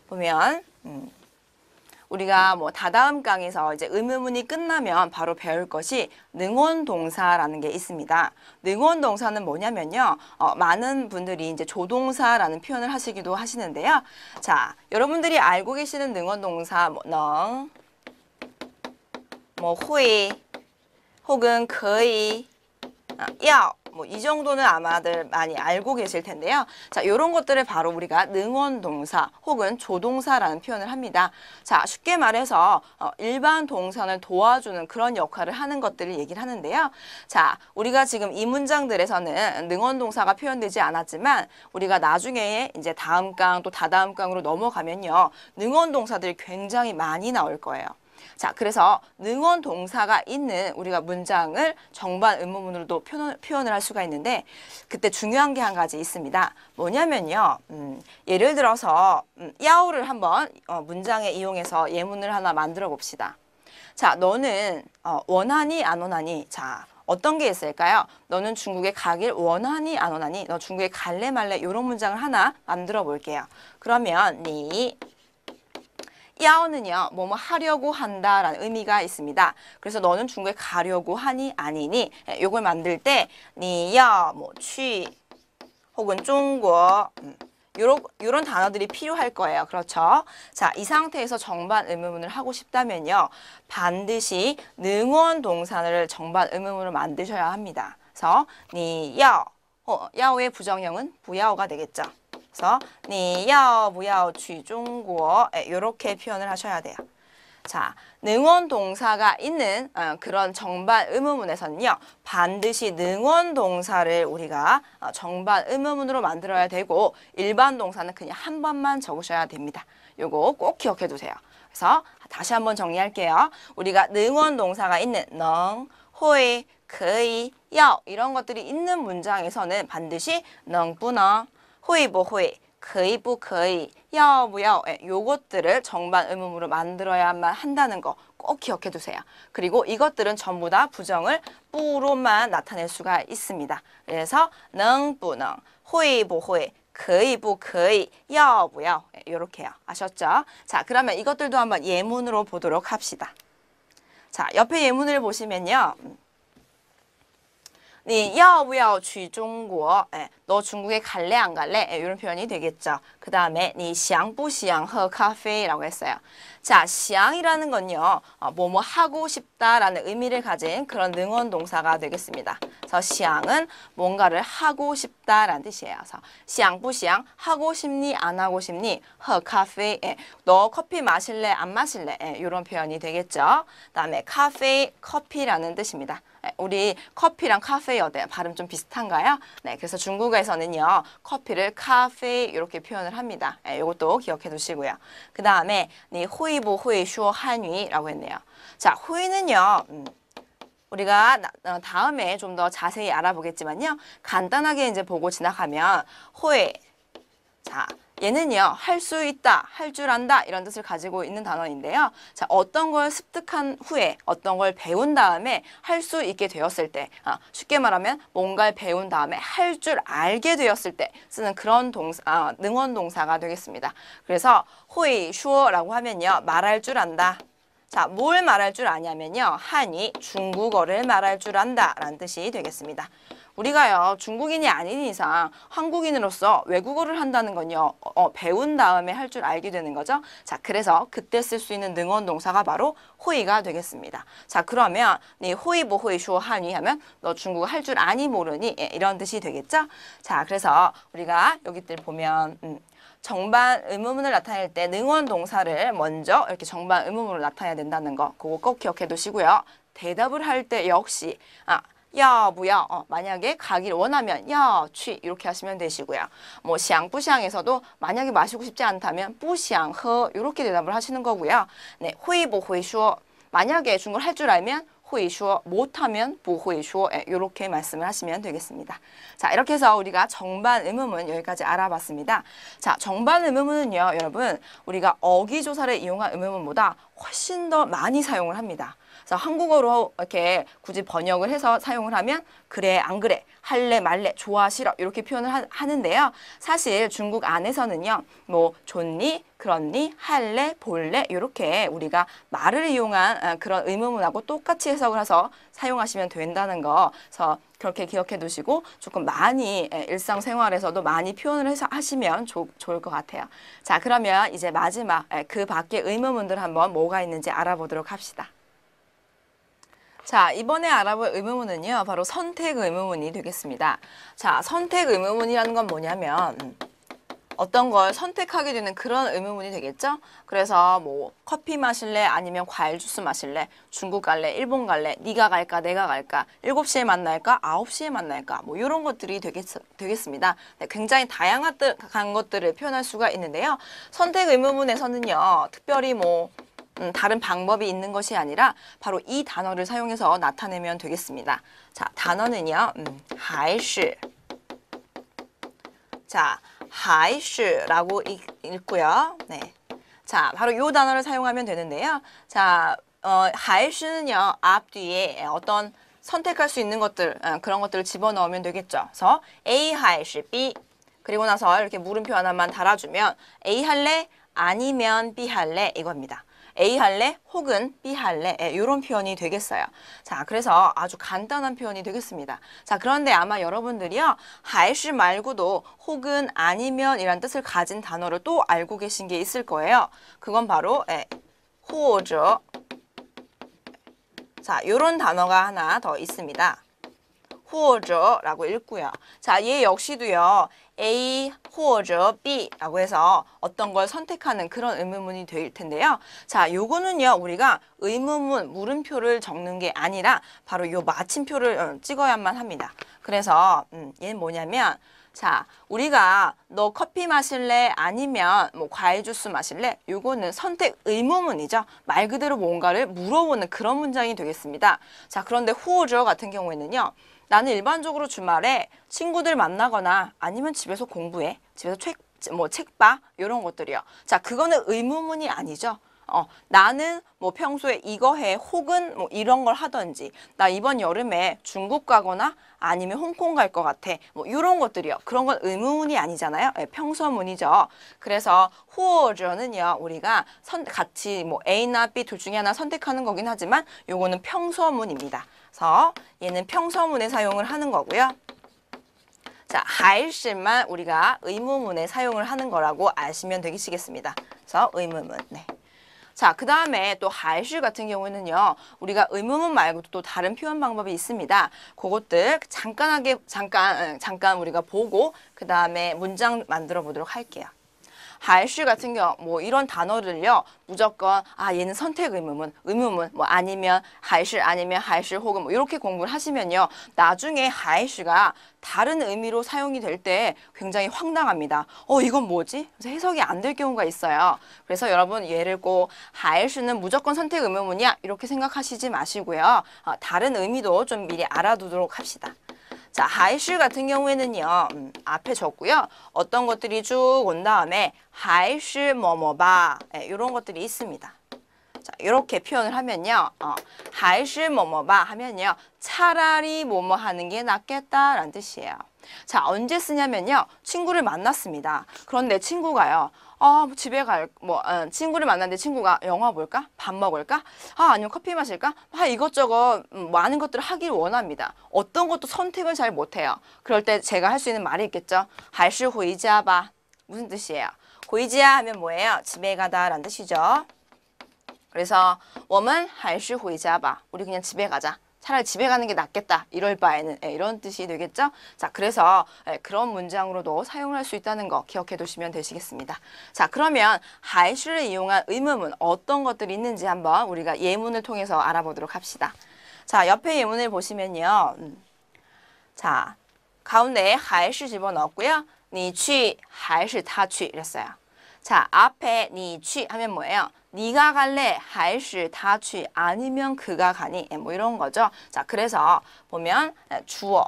보면 우리가 뭐 다다음 강에서 이제 의문문이 끝나면 바로 배울 것이 능원동사라는 게 있습니다. 능원동사는 뭐냐면요. 많은 분들이 이제 조동사라는 표현을 하시기도 하시는데요. 자, 여러분들이 알고 계시는 능원동사 뭐 능, 뭐 회, 혹은 可以, 要, 뭐 이 정도는 아마들 많이 알고 계실 텐데요. 자, 이런 것들을 바로 우리가 능원동사 혹은 조동사라는 표현을 합니다. 자, 쉽게 말해서 일반 동사를 도와주는 그런 역할을 하는 것들을 얘기를 하는데요. 자, 우리가 지금 이 문장들에서는 능원동사가 표현되지 않았지만 우리가 나중에 이제 다음 강 또 다다음 강으로 넘어가면요. 능원동사들이 굉장히 많이 나올 거예요. 자, 그래서 능원 동사가 있는 우리가 문장을 정반 의문문으로도 표현을 할 수가 있는데 그때 중요한 게 한 가지 있습니다. 뭐냐면요. 예를 들어서 야오를 한번 문장에 이용해서 예문을 하나 만들어 봅시다. 자, 너는 원하니 안 원하니? 자, 어떤 게 있을까요? 너는 중국에 가길 원하니 안 원하니? 너 중국에 갈래 말래? 이런 문장을 하나 만들어 볼게요. 그러면 니 야오는요, 뭐뭐 하려고 한다라는 의미가 있습니다. 그래서 너는 중국에 가려고 하니 아니니? 요걸 만들 때, 你要뭐去 혹은 中国 요런 단어들이 필요할 거예요. 그렇죠? 자, 이 상태에서 정반 의문문을 하고 싶다면요, 반드시 능원 동사를 정반 의문문으로 만드셔야 합니다. 그래서 你要 야오의 부정형은 不要가 되겠죠. 그래서 你要不要去中国 이렇게 표현을 하셔야 돼요. 자, 능원 동사가 있는 그런 정반 의문문에서는요. 반드시 능원 동사를 우리가 정반 의문문으로 만들어야 되고 일반 동사는 그냥 한 번만 적으셔야 됩니다. 요거 꼭 기억해 두세요. 그래서 다시 한번 정리할게요. 우리가 능원 동사가 있는 능, 회, 可以, 要 이런 것들이 있는 문장에서는 반드시 能不能会不会, 可以不可以, 要不要, 요것들을 정반 의문문으로 만들어야만 한다는 거 꼭 기억해 두세요. 그리고 이것들은 전부 다 부정을 뿌로만 나타낼 수가 있습니다. 그래서 能不能, 会不会, 可以不可以, 要不要, 요렇게요. 아셨죠? 자, 그러면 이것들도 한번 예문으로 보도록 합시다. 자, 옆에 예문을 보시면요. 你要不要去中国? 너 중국에 갈래 안 갈래? 이런 표현이 되겠죠. 그 다음에 你想不想喝咖啡? 라고 했어요. 자, 想이라는 건요. 뭐뭐 하고 싶다라는 의미를 가진 그런 능원 동사가 되겠습니다. 그래서 想은 뭔가를 하고 싶다라는 뜻이에요. 그래서 想不想 하고 싶니 안 하고 싶니? 喝咖啡. 너 커피 마실래 안 마실래? 이런 표현이 되겠죠. 그 다음에 咖啡 커피라는 뜻입니다. 우리 커피랑 카페 어때요? 발음 좀 비슷한가요? 네, 그래서 중국에서는요, 커피를 카페 이렇게 표현을 합니다. 이것도 기억해 두시고요. 그 다음에 니会不会说汉语라고 했네요. 자, 회는요, 우리가 다음에 좀 더 자세히 알아보겠지만요, 간단하게 이제 보고 지나가면 회, 자. 얘는요, 할 수 있다, 할 줄 안다 이런 뜻을 가지고 있는 단어인데요. 자, 어떤 걸 습득한 후에 어떤 걸 배운 다음에 할 수 있게 되었을 때 쉽게 말하면 뭔가를 배운 다음에 할 줄 알게 되었을 때 쓰는 그런 능원 동사가 되겠습니다. 그래서 会说라고 하면요, 말할 줄 안다. 자, 뭘 말할 줄 아냐면요, 한이 중국어를 말할 줄 안다 라는 뜻이 되겠습니다. 우리가요, 중국인이 아닌 이상 한국인으로서 외국어를 한다는 건요, 배운 다음에 할 줄 알게 되는 거죠. 자, 그래서 그때 쓸 수 있는 능원 동사가 바로 호의가 되겠습니다. 자, 그러면 니 호의 뭐 호의 쇼 한위 하면 너 중국어 할 줄 아니 모르니 이런 뜻이 되겠죠. 자, 그래서 우리가 여기들 보면 정반 의문문을 나타낼 때 능원 동사를 먼저 이렇게 정반 의문문으로 나타내야 된다는 거, 그거 꼭 기억해 두시고요. 대답을 할 때 역시 要不要 만약에 가길 원하면 要去 이렇게 하시면 되시고요. 뭐 想不想에서도 만약에 마시고 싶지 않다면 不想喝 이렇게 대답을 하시는 거고요. 네, 会不会说 만약에 중국어를 할 줄 알면 会说 못하면 不会说 이렇게 말씀을 하시면 되겠습니다. 자, 이렇게 해서 우리가 정반 의문문 여기까지 알아봤습니다. 자, 정반 의문문은요, 여러분 우리가 어기조사를 이용한 의문문보다 훨씬 더 많이 사용을 합니다. 그래서 한국어로 이렇게 굳이 번역을 해서 사용을 하면 그래, 안 그래, 할래, 말래, 좋아, 싫어 이렇게 표현을 하는데요. 사실 중국 안에서는요. 뭐 좋니, 그렇니, 할래, 볼래 이렇게 우리가 말을 이용한 그런 의문문하고 똑같이 해석을 해서 사용하시면 된다는 거. 그래서 그렇게 기억해 두시고 조금 많이 일상생활에서도 많이 표현을 해서 하시면 좋을 것 같아요. 자, 그러면 이제 마지막 그 밖에 의문문들 한번 뭐가 있는지 알아보도록 합시다. 자, 이번에 알아볼 의문문은요. 바로 선택 의문문이 되겠습니다. 자, 선택 의문문이라는 건 뭐냐면 어떤 걸 선택하게 되는 그런 의문문이 되겠죠? 그래서 뭐 커피 마실래? 아니면 과일 주스 마실래? 중국 갈래? 일본 갈래? 네가 갈까? 내가 갈까? 7시에 만날까? 9시에 만날까? 뭐 이런 것들이 되겠습니다. 네, 굉장히 다양한 것들을 표현할 수가 있는데요. 선택 의문문에서는요. 특별히 뭐 다른 방법이 있는 것이 아니라 바로 이 단어를 사용해서 나타내면 되겠습니다. 자, 단어는요. 还是 자, 还是라고 읽고요. 네. 자, 바로 이 단어를 사용하면 되는데요. 자, 还是는요. 앞뒤에 어떤 선택할 수 있는 것들, 그런 것들을 집어넣으면 되겠죠. 그래서 A 还是 B 그리고 나서 이렇게 물음표 하나만 달아주면 A 할래? 아니면 B 할래? 이겁니다. A 할래 혹은 B 할래 이런 표현이 되겠어요. 자, 그래서 아주 간단한 표현이 되겠습니다. 자, 그런데 아마 여러분들이요. 还是 말고도 혹은 아니면 이란 뜻을 가진 단어를 또 알고 계신 게 있을 거예요. 그건 바로 或者 자, 이런 단어가 하나 더 있습니다. 或者라고 읽고요. 자, 얘 역시도요. A 或者 B라고 해서 어떤 걸 선택하는 그런 의문문이 될 텐데요. 자, 요거는요. 우리가 의문문, 물음표를 적는 게 아니라 바로 요 마침표를 찍어야만 합니다. 그래서 얘는 뭐냐면 자, 우리가 너 커피 마실래? 아니면 뭐 과일 주스 마실래? 요거는 선택 의문문이죠. 말 그대로 뭔가를 물어보는 그런 문장이 되겠습니다. 자, 그런데 或者 같은 경우에는요. 나는 일반적으로 주말에 친구들 만나거나 아니면 집에서 공부해. 집에서 책 봐. 이런 것들이요. 자, 그거는 의문문이 아니죠. 나는 뭐 평소에 이거 해 혹은 뭐 이런 걸 하던지 나 이번 여름에 중국 가거나 아니면 홍콩 갈 것 같아 뭐 이런 것들이요. 그런 건 의문문이 아니잖아요. 네, 평서문이죠. 그래서 或者는요 우리가 같이 뭐 A나 B 둘 중에 하나 선택하는 거긴 하지만 요거는 평서문입니다. 그래서 얘는 평서문에 사용을 하는 거고요. 자, 还是만 우리가 의문문에 사용을 하는 거라고 아시면 되시겠습니다. 그래서 의문문. 네. 자, 그 다음에 또 还是 같은 경우는요. 우리가 의문문 말고도 또 다른 표현 방법이 있습니다. 그것들 잠깐 우리가 보고 그 다음에 문장 만들어 보도록 할게요. 还是 같은 경우 뭐 이런 단어를요. 무조건 얘는 선택 의문문 뭐 아니면 还是 아니면 还是 혹은 뭐 이렇게 공부를 하시면요. 나중에 还是가 다른 의미로 사용이 될 때 굉장히 황당합니다. 이건 뭐지? 그래서 해석이 안 될 경우가 있어요. 그래서 여러분 얘를 꼭 还是는 무조건 선택 의문문이야 이렇게 생각하시지 마시고요. 다른 의미도 좀 미리 알아두도록 합시다. 자, 还是 같은 경우에는요. 앞에 적고요. 어떤 것들이 쭉 온 다음에 还是뭐뭐봐 이런 것들이 있습니다. 자, 이렇게 표현을 하면요. 还是뭐뭐봐 하면요. 차라리 뭐뭐 하는 게 낫겠다라는 뜻이에요. 자, 언제 쓰냐면요. 친구를 만났습니다. 그런데 친구가요. 친구를 만났는데 친구가 영화 볼까? 밥 먹을까? 아니면 커피 마실까? 이것저것 많은 것들을 하길 원합니다. 어떤 것도 선택을 잘 못해요. 그럴 때 제가 할 수 있는 말이 있겠죠. 还是回家吧 무슨 뜻이에요? 回家 하면 뭐예요? 집에 가다 라는 뜻이죠. 그래서 我们还是回家吧 우리 그냥 집에 가자. 차라리 집에 가는 게 낫겠다. 이럴 바에는 이런 뜻이 되겠죠? 자, 그래서 그런 문장으로도 사용할 수 있다는 거 기억해 두시면 되시겠습니다. 자, 그러면 还是를 이용한 의문문 어떤 것들이 있는지 한번 우리가 예문을 통해서 알아보도록 합시다. 자, 옆에 예문을 보시면요. 자, 가운데에 还是 집어넣었고요. 你去还是他去 이랬어요. 자, 앞에 你去 하면 뭐예요? 네가 갈래? 还是他去 아니면 그가 가니? 뭐 이런 거죠. 자, 그래서 보면 주어.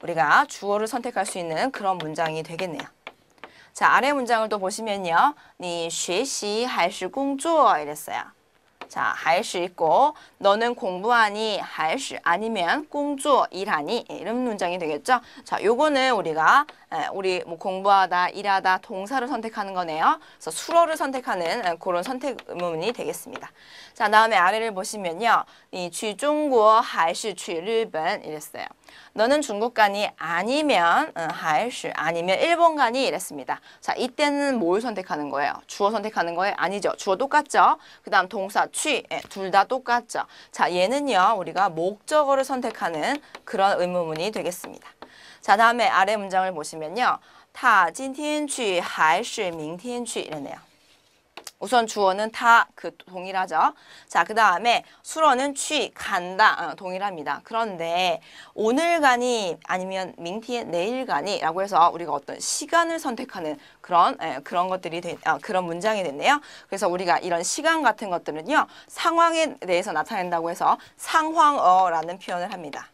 우리가 주어를 선택할 수 있는 그런 문장이 되겠네요. 자, 아래 문장을 또 보시면요. 你学习还是工作 이랬어요. 자, 还是 있고 너는 공부하니 还是 아니면 工作 일하니 이런 문장이 되겠죠. 자, 요거는 우리 뭐 공부하다, 일하다 동사를 선택하는 거네요. 그래서 수로를 선택하는 그런 선택 의문이 되겠습니다. 자, 다음에 아래를 보시면요. 你去中国还是去日本 이랬어요. 너는 중국 가니 아니면 还是 아니면 일본 가니 이랬습니다. 자, 이때는 뭘 선택하는 거예요? 주어 선택하는 거예요? 아니죠. 주어 똑같죠. 그 다음 동사 취, 둘 다 똑같죠. 자, 얘는요. 우리가 목적어를 선택하는 그런 의문문이 되겠습니다. 자, 다음에 아래 문장을 보시면요. 他今天去还是明天去 이러네요. 우선 주어는 다 동일하죠. 자, 그 다음에 수로는 취, 간다 동일합니다. 그런데 오늘 가니 아니면 민티에 내일 가니 라고 해서 우리가 어떤 시간을 선택하는 그런 것들이 그런 문장이 됐네요. 그래서 우리가 이런 시간 같은 것들은요. 상황에 대해서 나타낸다고 해서 상황어라는 표현을 합니다.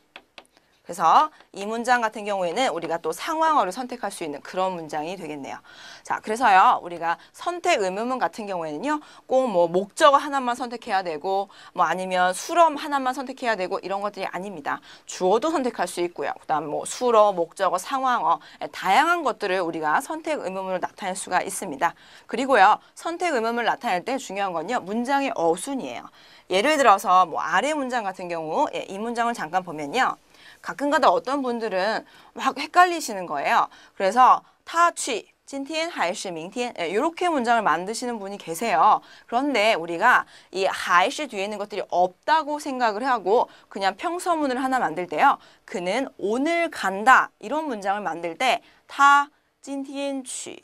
그래서 이 문장 같은 경우에는 우리가 또 상황어를 선택할 수 있는 그런 문장이 되겠네요. 자, 그래서요, 우리가 선택 의문문 같은 경우에는요, 꼭 뭐 목적어 하나만 선택해야 되고, 뭐 아니면 수럼 하나만 선택해야 되고, 이런 것들이 아닙니다. 주어도 선택할 수 있고요. 그 다음 뭐 수어, 목적어, 상황어, 다양한 것들을 우리가 선택 의문문으로 나타낼 수가 있습니다. 그리고요, 선택 의문문을 나타낼 때 중요한 건요, 문장의 어순이에요. 예를 들어서 뭐 아래 문장 같은 경우, 이 문장을 잠깐 보면요. 가끔가다 어떤 분들은 막 헷갈리시는 거예요. 그래서 他去今天还是明天 이렇게 문장을 만드시는 분이 계세요. 그런데 우리가 이 还是 뒤에 있는 것들이 없다고 생각을 하고 그냥 평서문을 하나 만들 때요. 그는 오늘 간다 이런 문장을 만들 때 他 今天去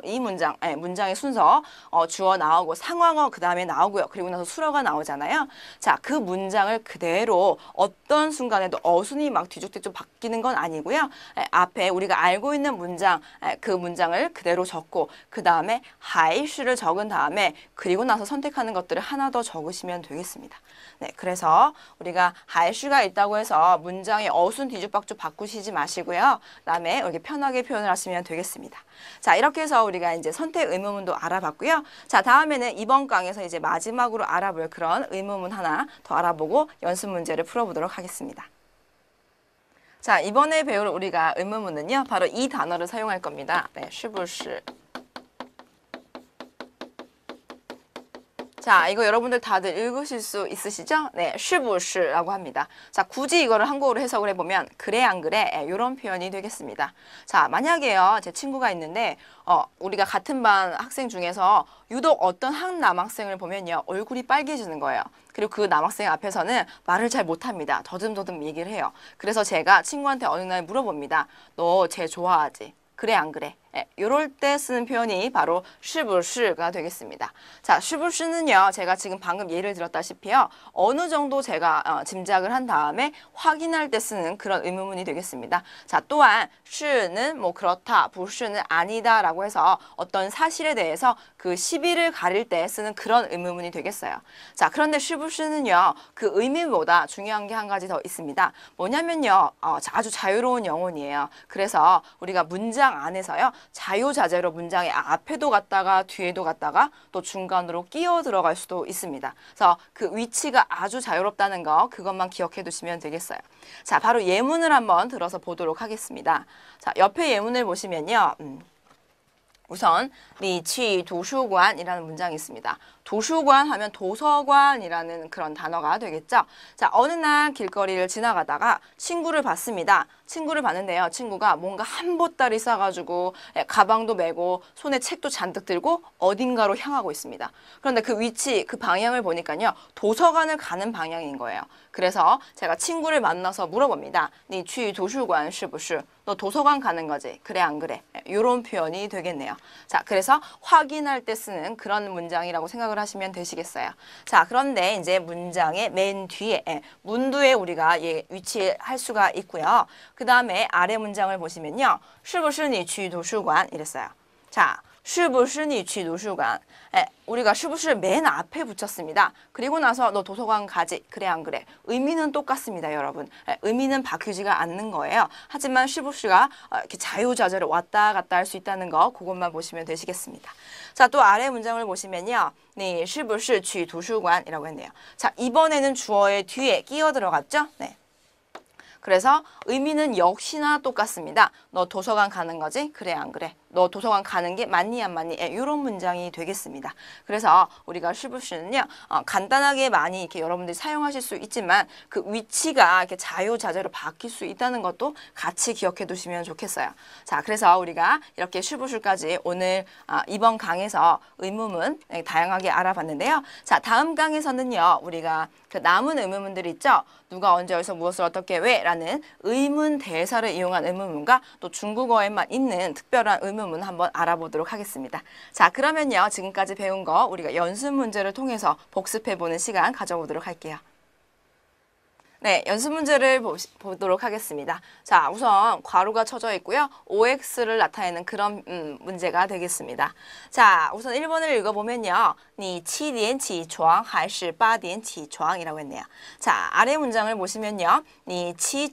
이 문장의 순서 주어 나오고 상황어 그 다음에 나오고요. 그리고 나서 수어가 나오잖아요. 자, 그 문장을 그대로 어떤 순간에도 어순이 막 뒤죽뒤죽 바뀌는 건 아니고요. 앞에 우리가 알고 있는 문장 그 문장을 그대로 적고 그 다음에 还是를 적은 다음에 그리고 나서 선택하는 것들을 하나 더 적으시면 되겠습니다. 네, 그래서 우리가 还是가 있다고 해서 문장의 어순 뒤죽박죽 바꾸시지 마시고요. 그다음에 이렇게 편하게 표현을 하시면 되겠습니다. 자, 이렇게 해서 우리가 이제 선택 의문문도 알아봤고요. 자, 다음에는 이번 강에서 이제 마지막으로 알아볼 그런 의문문 하나 더 알아보고 연습 문제를 풀어보도록 하겠습니다. 자, 이번에 배울 우리가 의문문은요. 바로 이 단어를 사용할 겁니다. 네, 是不是 자, 이거 여러분들 다들 읽으실 수 있으시죠? 네, 是不是라고 합니다. 자, 굳이 이거를 한국어로 해석을 해보면 그래 안 그래? 이런 표현이 되겠습니다. 자, 만약에요. 제 친구가 있는데 우리가 같은 반 학생 중에서 유독 어떤 한 남학생을 보면요. 얼굴이 빨개지는 거예요. 그리고 그 남학생 앞에서는 말을 잘 못합니다. 더듬더듬 얘기를 해요. 그래서 제가 친구한테 어느 날 물어봅니다. 너 쟤 좋아하지? 그래 안 그래? 이럴 때 쓰는 표현이 바로 是不是가 되겠습니다. 자, 是不是는요. 제가 지금 방금 예를 들었다시피요. 어느 정도 제가 짐작을 한 다음에 확인할 때 쓰는 그런 의문문이 되겠습니다. 자, 또한 是는 뭐 그렇다, 不是는 아니다 라고 해서 어떤 사실에 대해서 그 시비를 가릴 때 쓰는 그런 의문문이 되겠어요. 자, 그런데 是不是는요. 그 의미보다 중요한 게 한 가지 더 있습니다. 뭐냐면요. 아주 자유로운 영혼이에요. 그래서 우리가 문장 안에서요. 자유자재로 문장의 앞에도 갔다가 뒤에도 갔다가 또 중간으로 끼어 들어갈 수도 있습니다. 그래서 그 위치가 아주 자유롭다는 거 그것만 기억해 두시면 되겠어요. 자, 바로 예문을 한번 들어서 보도록 하겠습니다. 자, 옆에 예문을 보시면요. 우선 你去图书馆이라는 문장이 있습니다. 도서관 하면 도서관이라는 그런 단어가 되겠죠. 자, 어느 날 길거리를 지나가다가 친구를 봤습니다. 친구를 봤는데요. 친구가 뭔가 한 보따리 싸가지고 가방도 메고 손에 책도 잔뜩 들고 어딘가로 향하고 있습니다. 그런데 그 위치, 그 방향을 보니까요. 도서관을 가는 방향인 거예요. 그래서 제가 친구를 만나서 물어봅니다. 你去图书馆是不是? 너 도서관 가는 거지? 그래 안 그래? 이런 표현이 되겠네요. 자, 그래서 확인할 때 쓰는 그런 문장이라고 생각을 하시면 되시겠어요. 자, 그런데 이제 문장의 맨 뒤에 문두에 우리가 위치할 수가 있고요. 그 다음에 아래 문장을 보시면요. 是不是你去图书馆? 이랬어요. 자, 是不是你去图书馆? 우리가 是不是맨 앞에 붙였습니다. 그리고 나서 너 도서관 가지. 그래 안 그래? 의미는 똑같습니다, 여러분. 의미는 바뀌지가 않는 거예요. 하지만 是不是가 이렇게 자유자재로 왔다 갔다 할 수 있다는 거 그것만 보시면 되시겠습니다. 자, 또 아래 문장을 보시면요. 你是不是去图书馆? 이라고 했네요. 자, 이번에는 주어의 뒤에 끼어 들어갔죠? 네. 그래서 의미는 역시나 똑같습니다. 너 도서관 가는 거지? 그래 안 그래? 너 도서관 가는 게 맞니 안 맞니? 이런 문장이 되겠습니다. 그래서 우리가 是不是는요 간단하게 많이 이렇게 여러분들이 사용하실 수 있지만 그 위치가 이렇게 자유자재로 바뀔 수 있다는 것도 같이 기억해 두시면 좋겠어요. 자, 그래서 우리가 이렇게 是不是까지 오늘 이번 강에서 의문문 다양하게 알아봤는데요. 자, 다음 강에서는요 우리가 그 남은 의문문들 있죠. 누가 언제 어디서 무엇을 어떻게 왜 라는 의문 대사를 이용한 의문문과 또 중국어에만 있는 특별한 의문문 한번 알아보도록 하겠습니다. 자, 그러면요 지금까지 배운 거 우리가 연습 문제를 통해서 복습해보는 시간 가져보도록 할게요. 네, 연습 문제를 보도록 하겠습니다. 자, 우선 괄호가 쳐져 있고요. OX를 나타내는 그런 문제가 되겠습니다. 자, 우선 1번을 읽어보면요. 你7点起床还是8点起床 이라고 했네요. 자, 아래 문장을 보시면요. 你起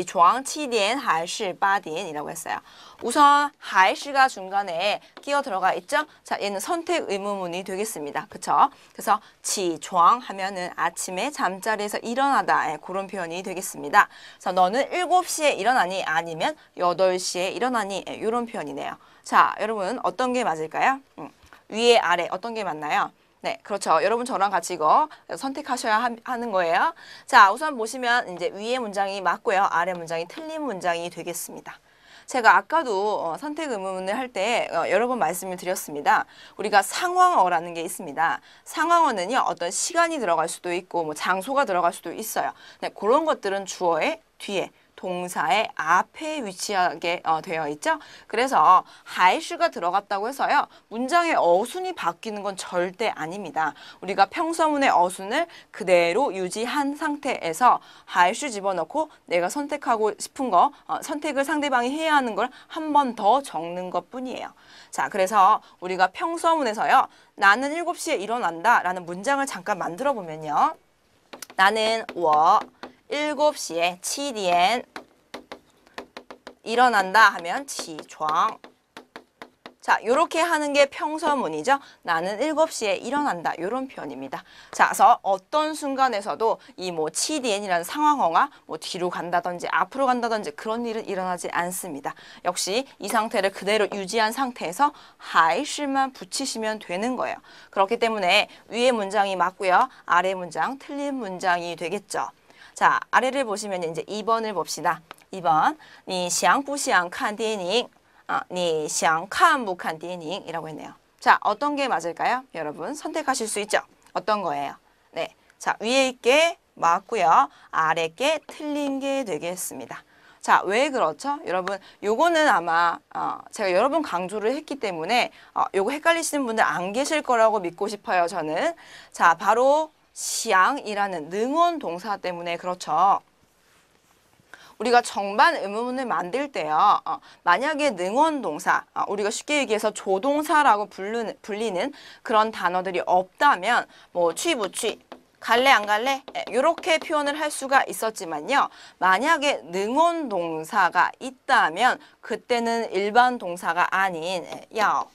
床7点还是8点 이라고 했어요. 우선 还是가 중간에 끼어 들어가 있죠? 자, 얘는 선택 의문문이 되겠습니다. 그쵸? 그래서 起床 하면은 아침에 잠자리에서 일어나다 그런 표현이 되겠습니다. 그래서 너는 7시에 일어나니 아니면 8시에 일어나니 이런 표현이네요. 자, 여러분 어떤 게 맞을까요? 위에 아래 어떤 게 맞나요? 네, 그렇죠. 여러분 저랑 같이 이거 선택하셔야 하는 거예요. 자, 우선 보시면 이제 위에 문장이 맞고요. 아래 문장이 틀린 문장이 되겠습니다. 제가 아까도 선택 의문문을 할 때 여러 번 말씀을 드렸습니다. 우리가 상황어라는 게 있습니다. 상황어는요, 어떤 시간이 들어갈 수도 있고 뭐 장소가 들어갈 수도 있어요. 네, 그런 것들은 주어의 뒤에 동사의 앞에 위치하게 되어 있죠. 그래서 还是가 들어갔다고 해서요. 문장의 어순이 바뀌는 건 절대 아닙니다. 우리가 평서문의 어순을 그대로 유지한 상태에서 还是집어넣고 내가 선택하고 싶은 거, 선택을 상대방이 해야 하는 걸 한 번 더 적는 것뿐이에요. 자, 그래서 우리가 평서문에서요. 나는 7시에 일어난다 라는 문장을 잠깐 만들어 보면요. 나는 我 7시에 7点 일어난다 하면 起床. 자, 요렇게 하는 게 평서문이죠. 나는 7시에 일어난다. 요런 표현입니다. 자, 그래서 어떤 순간에서도 이 뭐 7点이라는 상황어가 뭐 뒤로 간다든지 앞으로 간다든지 그런 일은 일어나지 않습니다. 역시 이 상태를 그대로 유지한 상태에서 还是만 붙이시면 되는 거예요. 그렇기 때문에 위에 문장이 맞고요. 아래 문장 틀린 문장이 되겠죠. 자, 아래를 보시면 이제 2번을 봅시다. 2번, 你想不想看电影? 你想看不看电影? 이라고 했네요. 자, 어떤 게 맞을까요? 여러분 선택하실 수 있죠? 어떤 거예요? 네, 자, 위에 게 맞고요. 아래 게 틀린 게 되겠습니다. 자, 왜 그렇죠? 여러분, 요거는 아마 제가 여러 번 강조를 했기 때문에 요거 헷갈리시는 분들 안 계실 거라고 믿고 싶어요, 저는. 자, 바로 想이라는 능원 동사 때문에 그렇죠. 우리가 정반 의문문을 만들 때요. 만약에 능원 동사, 우리가 쉽게 얘기해서 조동사라고 불리는 그런 단어들이 없다면 뭐 취, 부취, 갈래 안 갈래? 이렇게 표현을 할 수가 있었지만요. 만약에 능원 동사가 있다면 그때는 일반 동사가 아닌 야오.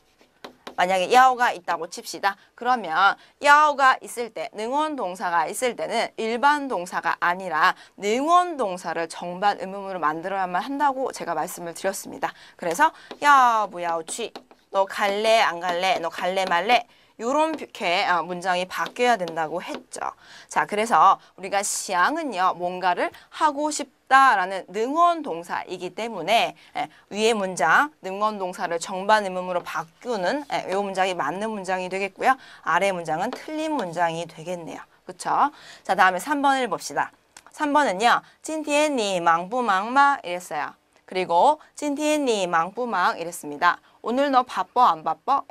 만약에 야오가 있다고 칩시다. 그러면 야오가 있을 때, 능원 동사가 있을 때는 일반 동사가 아니라 능원 동사를 정반 의문문으로 만들어야만 한다고 제가 말씀을 드렸습니다. 그래서 야오不要去, 너 갈래 안 갈래, 너 갈래 말래 요렇게 문장이 바뀌어야 된다고 했죠. 자, 그래서 우리가 시앙은요, 뭔가를 하고 싶다라는 능원 동사이기 때문에 위의 문장, 능원 동사를 정반 의문으로 바꾸는 이 문장이 맞는 문장이 되겠고요. 아래 문장은 틀린 문장이 되겠네요. 그렇죠? 자, 다음에 3번을 봅시다. 3번은요, 今天你忙不忙吗? 이랬어요. 그리고 今天你忙不忙? 이랬습니다. 오늘 너 바빠 안 바빠?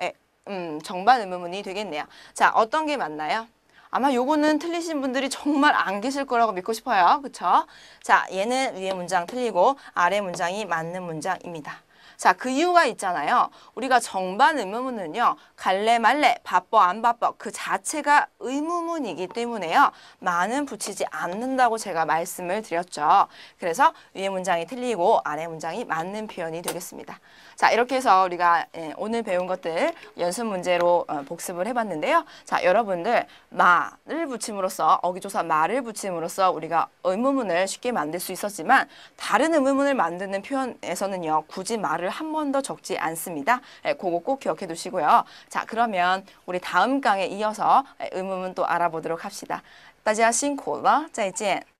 정반 의문문이 되겠네요. 자, 어떤 게 맞나요? 아마 요거는 틀리신 분들이 정말 안 계실 거라고 믿고 싶어요. 그쵸? 자, 얘는 위에 문장 틀리고 아래 문장이 맞는 문장입니다. 자, 그 이유가 있잖아요. 우리가 정반 의문문은요. 갈래 말래, 바빠 안 바빠 그 자체가 의문문이기 때문에요. 많은 붙이지 않는다고 제가 말씀을 드렸죠. 그래서 위에 문장이 틀리고 아래 문장이 맞는 표현이 되겠습니다. 자, 이렇게 해서 우리가 오늘 배운 것들 연습 문제로 복습을 해봤는데요. 자, 여러분들 마를 붙임으로써 어기조사 마를 붙임으로써 우리가 의문문을 쉽게 만들 수 있었지만 다른 의문문을 만드는 표현에서는요. 굳이 말을 한 번 더 적지 않습니다. 그거 꼭 기억해 두시고요. 자, 그러면 우리 다음 강에 이어서 의문문 또 알아보도록 합시다. 大家辛苦了，再见。